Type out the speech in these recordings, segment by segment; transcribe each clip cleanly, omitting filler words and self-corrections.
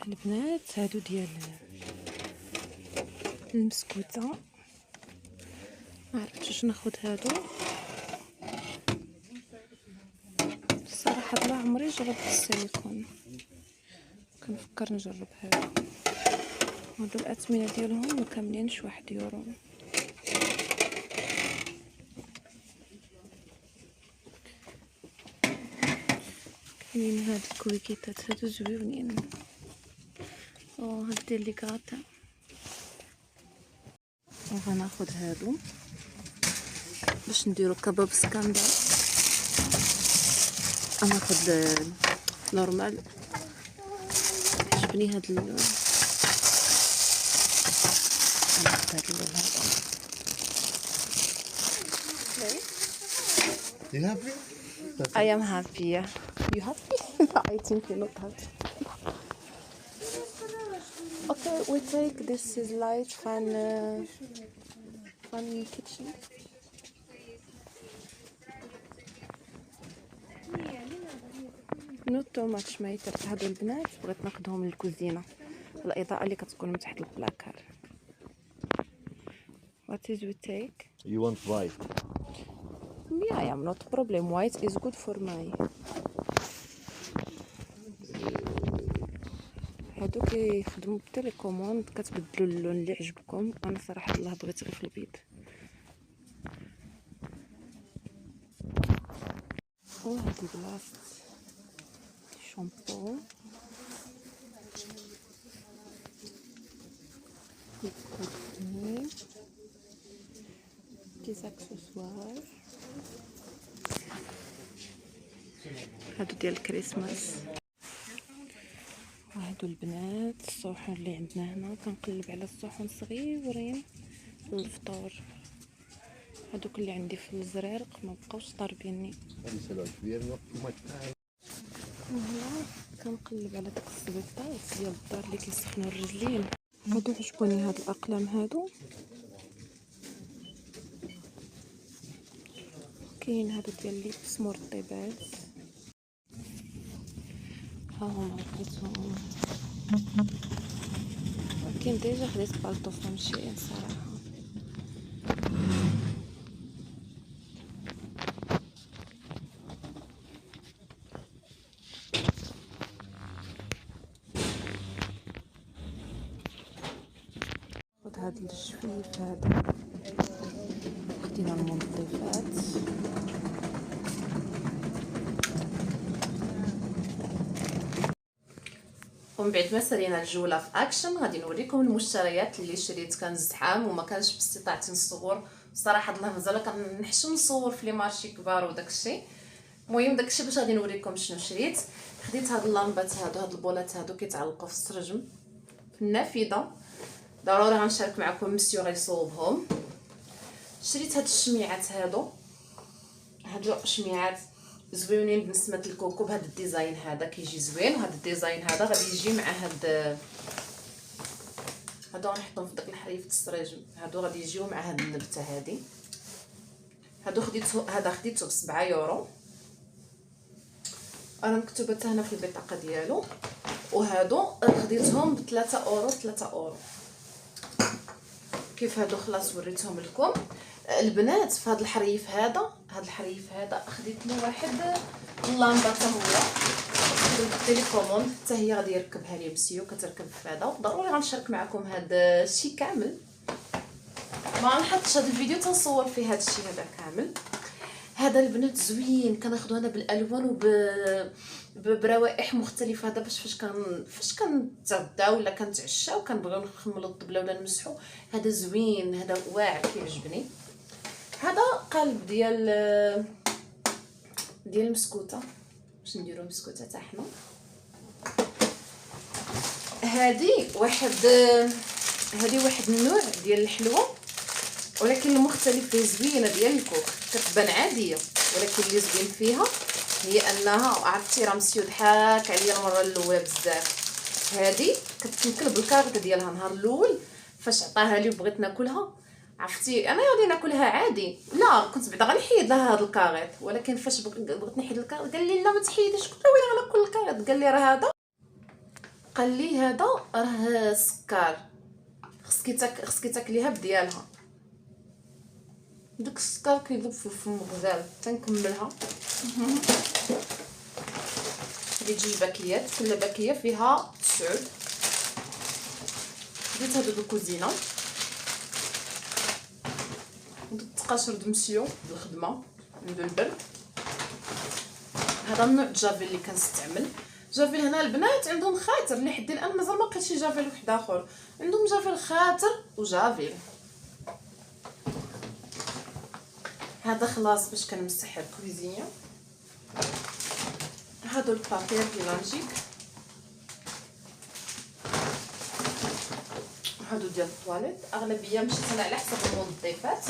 البنات هادو ديال المسكوته، ما عرفتش واش ناخذ. هادو الصراحه لا عمري جربت السيليكون، كنفكر نجرب هادو الاثمنه ديالهم مكملينش 1 يورو. كاينين هاد الكويكيتات هادو زويونين. هاد ديال لي كراطا، وغناخد هادو باش نديرو كباب سكاندر. انا ناخد نورمال، عجبني هاد اللون. ناخد هاد اللون هذا. You happy? I am happy. Yeah. You happy? I think you're not happy. Okay, we take this is light fun kitchen. Not too much ما يترك. هادو البنات بغيت ناخدهم للكوزينه، الاضاءه اللي كتكون من تحت البلاكار. What is we take? You want white? Yeah, I am not problem. White is good for my. هادو كيخدموا بالتليكوموند، كتبدلوا اللون اللي عجبكم. انا صراحه الله بغيت غير في البيض. وهادي بلاصه شامبو، دي اكسسوار. هادو ديال الكريسماس. وهادو البنات الصحون اللي عندنا هنا. كنقلب على الصحون صغيورين للفطور. هادوك اللي عندي في الزريرق ما بقاوش ضاربيني. وهنا كنقلب على داك السبيطات ديال الدار اللي كيسخنوا الرجلين. هادو عجبوني هاد الاقلام هادو. كاين هادو ديال اللبس مرطبات، ها هما خديتهم. ولكن ديجا خديت بالطو فمشي صراحه. خد هاد الجفيف هذا، خدينا المنظفات. ومن بعد ما سالينا الجوله في اكشن غادي نوريكم المشتريات اللي شريت. كان زحام وما كانش باستطاعتي نصور صراحه. الله مازال كنحشم نصور في لي مارشي كبار وداكشي. المهم داكشي باش غادي نوريكم شنو شريت. خديت هاد اللامبات هادو، هاد البولات هادو كيتعلقوا في السرجم في النافذه. ضروري غنشارك معكم مسيو غيصوبهم. شريت هاد الشميعات هادو شميعات زوينين بنسمه الكوكو بهذا الديزاين هذا كيجي زوين. وهذا الديزاين هذا غادي يجي مع هادو غنحطهم في داك الحريف السريج. هادو غادي يجيو مع هاد النبته هادي. هادو خديته ب7 يورو. انا مكتوبه حتى هنا في البطاقه ديالو. وهادو خديتهم ب3 اورو 3 اورو. كيف هادو خلاص وريتهم لكم البنات. في هذا الحريف هذا خديت له واحد اللامبه حتى هو بالتليكوموند، حتى هي غادي يركبها لي مسيو. كتركب في هذا. ضروري غنشارك معكم هذا الشيء كامل. ما نحطش هذا الفيديو تنصور فيه هذا الشيء هذا كامل. هذا البنات زوين. كناخذو انا بالالوان بروائح مختلفه. هذا باش فاش كنتغداو ولا كنتعشاو كنبغيو نخملوا الطبله ولا نمسحوا. هذا زوين، هذا واعر كيعجبني. هذا قالب ديال المسكوته باش نديرو مسكوته حتى حنا. هذه واحد النوع ديال الحلوه ولكن المختلف فيه زوينه ديال الكوك. كتبان عاديه ولكن اللي زوين فيها هي انها عرفتي راه مسيو ضحك عليا المره الاولى بزاف. هذه كتمكن بالكارطه ديالها. نهار الاول فاش عطاها لي وبغيت ناكلها عرفتي انا غادي ناكلها عادي. لا كنت بعدا غنحيد لها هذا الكاريط. ولكن فاش بغيت نحيد الكاريط قال لي لا ما تحيدش. قلت له وين غناكل الكاريط؟ قال لي راه هذا قال لي هذا راه سكر، خصك تاكليها بديالها. داك السكر كيذوب في الفم غزال. تنكملها. هذه 2 باكيات، كل باكيه فيها 9. خديت هادو بالكوزينه، وديت تقاشر دمسيو بالخدمه عنده البرد. هذا النوع جافيل اللي كنستعمل. جافيل هنا البنات عندهم خاتر، لحد الان مازال ما لقيت شي جافيل واحد اخر. عندهم جافيل خاتر وجافيل. هذا خلاص باش كنمسح الكوزينه. هادو البابير بيلانجيك، هادو ديال الطواليت. اغلبيه مشيت انا على حسب المنظفات،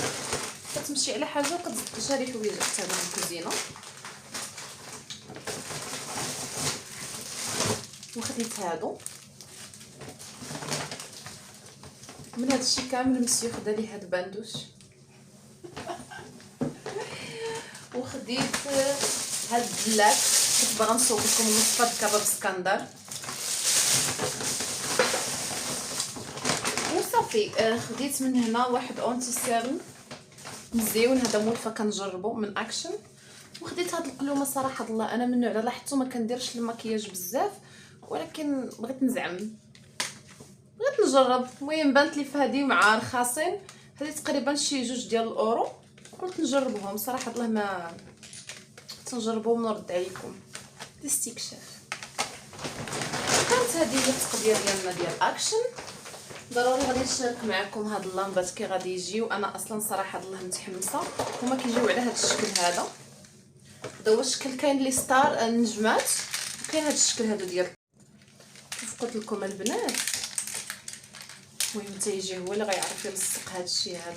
كتمشي على حاجه كتزيد شي حوايج حتى من الكوزينه. وخديت هادو من هادشي كامل. مسيو خدا لي هاد باندوش. وخديت هاد الدلاك، كنت باغا نصوب لكم وصفه كباب اسكندر وصافي. خديت من هنا واحد اونتي سيرم مزيون، هذا مولفه كنجربو من اكشن. وخديت هاد القلومه صراحه الله انا من نوع لاحظتو ما كنديرش المكياج بزاف، ولكن بغيت نزعم، بغيت نجرب. المهم بانت لي في هذه مع رخاصين، هذه تقريبا شي 2 ديال الاورو. قلت نجربهم صراحه الله ما تنجربوهم ونرد عليكم الاستكشاف. كانت هذه هي التقضيه ديالنا ديال اكشن. ضروري غادي نشارك معكم هاد اللامبات كي غادي يجيو. انا اصلا صراحه الله متحمسه. هما كيجيو على هاد الشكل هذا. هذا هو الشكل، كاين لي ستار النجمات، وكاين هاد الشكل هذا ديال كيف قلت لكم البنات. المهم حتى يجي هو اللي غيعرف يلصق هاد الشيء هذا.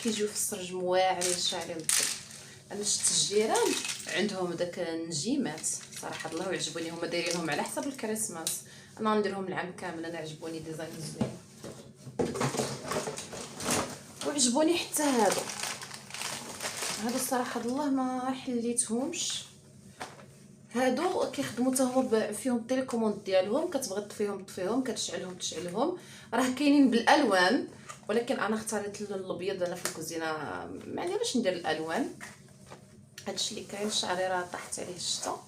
كيجيو في السرج مواعرين شاعرين بالضبط. انا شفت الجيران عندهم داك النجيمات صراحه الله وعجبوني. هما دايرينهم على حسب الكريسماس، انا غنديرهم العام كامل. انا عجبوني ديزاين زوين وعجبوني حتى هادو الصراحه الله ما حليتهمش. هادو كيخدموا حتى هما فيهم التليكوموند ديالهم، كتبغي تطفيهم تشعلهم. راه كاينين بالالوان، ولكن انا اختاريت الابيض. انا في الكوزينه ما عندي باش ندير الالوان. هادشي اللي كاين. شعري راه طاحت عليه الشتا،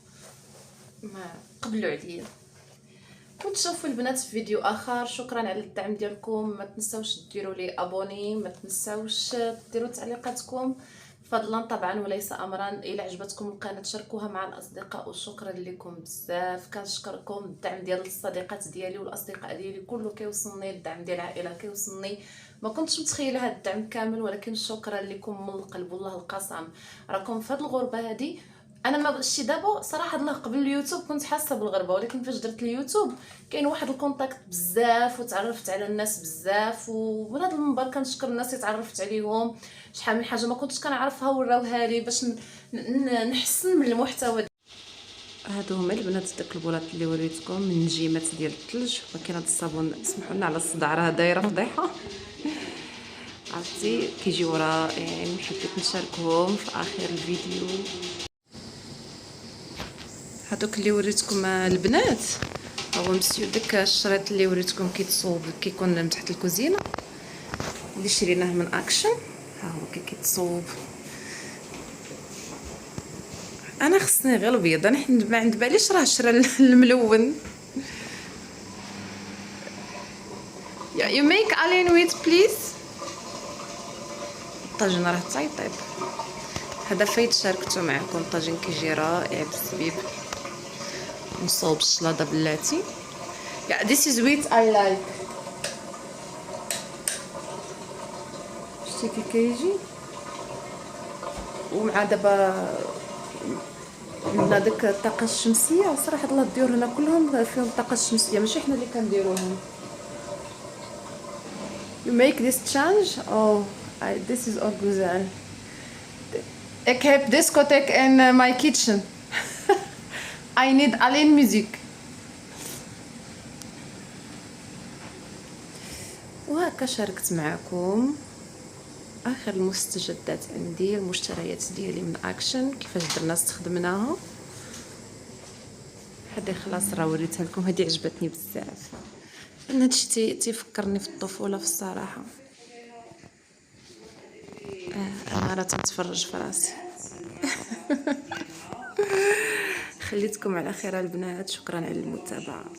ما قبلوا عليا. ونشوفوا البنات في فيديو اخر. شكرا على الدعم ديالكم. ما تنساوش ديروا لي ابوني، ما تنساوش ديروا تعليقاتكم فضلا طبعا وليس امرا. الى عجبتكم القناه شاركوها مع الاصدقاء. وشكرا لكم بزاف. كنشكركم. الدعم ديال الصديقات ديالي والاصدقاء ديالي كله كيوصلني، الدعم ديال العائله كيوصلني. ما كنتش متخيله هذا الدعم كامل، ولكن شكرا لكم من القلب والله القسم. راكم في هذه الغربه هذه. انا ما بغيتش دابا صراحه الله قبل اليوتيوب كنت حاسه بالغربه، ولكن فاش درت اليوتيوب كاين واحد الكونتاكت بزاف وتعرفت على الناس بزاف. ومن هذا المنبر كنشكر الناس اللي تعرفت عليهم. شحال من حاجه ما كنتش كنعرفها وراوها لي باش نحسن من المحتوى. هادو هما البنات داك البولات اللي وريتكم من نجيمات ديال الثلج. وكاين هذا الصابون سمحوا لنا على الصداع راه دايره فضيحه عرفتي كيجيو رائعين. حبيت نشاركهم في اخر الفيديو. هادوك اللي وريتكم البنات هو مسيو داك الشريط اللي وريتكم كيتصوب كيكون من تحت الكوزينه اللي شريناه من اكشن. ها هو كيتصوب. انا خصني غير الابيض. انا ما عند باليش راه شرا الملون. You make Allen with please. الطاجن راه طيب. هذا فايت شاركته معكم. الطاجن كيجي رائع بالزبيب. نصوب الشلاضه بلاتي. Yeah, this is what I like. شتي كي كيجي. ومع دابا من داك الطاقه الشمسيه صراحه الله الديور هنا كلهم فيهم الطاقه الشمسيه ماشي حنا اللي كنديروهم. You make this change. Oh, this is orguzal. Ik heb discotheek in my kitchen. I need alleen muziek. وهكا شاركت معكم اخر المستجدات عندي، المشتريات ديالي من اكشن، كيفاش درنا استخدمناها. هذه خلاص راه وريتها لكم. هذه عجبتني بزاف، ان هادشي تيفكرني في الطفوله في الصراحه. انا راه تنتفرج في راسي. خليتكم على خير البنات، شكرا على المتابعه.